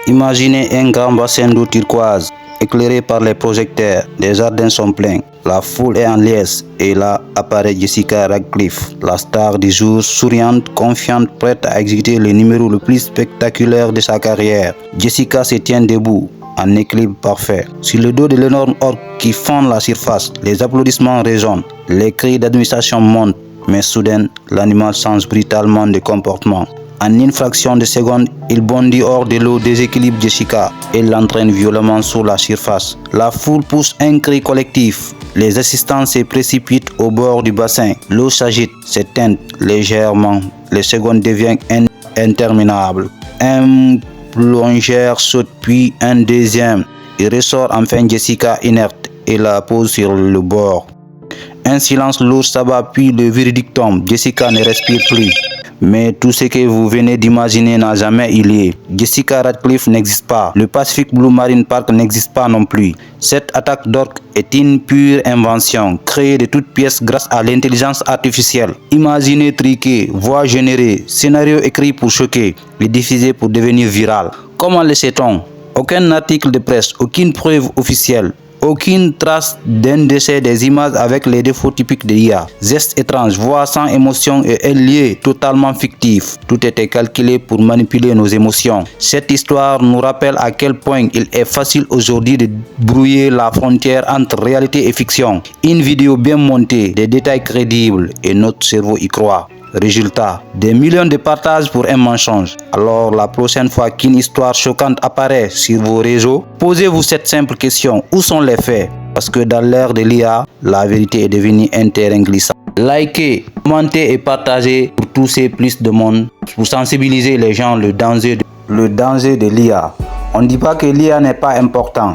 Imaginez un grand bassin d'eau turquoise, éclairé par les projecteurs. Les jardins sont pleins. La foule est en liesse et là apparaît Jessica Radcliffe, la star du jour, souriante, confiante, prête à exécuter le numéro le plus spectaculaire de sa carrière. Jessica se tient debout, en équilibre parfait. Sur le dos de l'énorme orque qui fend la surface, les applaudissements résonnent, les cris d'admiration montent, mais soudain, l'animal change brutalement de comportement. En une fraction de seconde, il bondit hors de l'eau, déséquilibre Jessica et l'entraîne violemment sur la surface. La foule pousse un cri collectif. Les assistants se précipitent au bord du bassin. L'eau s'agite, s'éteint légèrement. Les secondes deviennent interminables. Un plongeur saute puis un deuxième. Il ressort enfin Jessica inerte et la pose sur le bord. Un silence lourd s'abat puis le verdict tombe. Jessica ne respire plus. Mais tout ce que vous venez d'imaginer n'a jamais eu lieu. Jessica Radcliffe n'existe pas. Le Pacific Blue Marine Park n'existe pas non plus. Cette attaque d'orque est une pure invention, créée de toutes pièces grâce à l'intelligence artificielle. Imaginez triqué, voix générée, scénario écrit pour choquer et diffusé pour devenir viral. Comment le sait-on? Aucun article de presse, aucune preuve officielle. Aucune trace d'un décès, des images avec les défauts typiques de l'IA. Gestes étranges, voix sans émotion et un lieu totalement fictif. Tout était calculé pour manipuler nos émotions. Cette histoire nous rappelle à quel point il est facile aujourd'hui de brouiller la frontière entre réalité et fiction. Une vidéo bien montée, des détails crédibles et notre cerveau y croit. Résultat, des millions de partages pour un mensonge. Alors la prochaine fois qu'une histoire choquante apparaît sur vos réseaux, posez-vous cette simple question: où sont les faits? Parce que dans l'ère de l'IA, la vérité est devenue un terrain glissant. Likez, commentez et partagez pour toucher plus de monde, pour sensibiliser les gens le danger de l'IA. On ne dit pas que l'IA n'est pas important.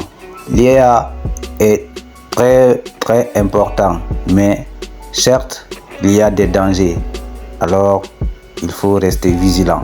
L'IA est très important, mais certes, il y a des dangers. Alors, il faut rester vigilant.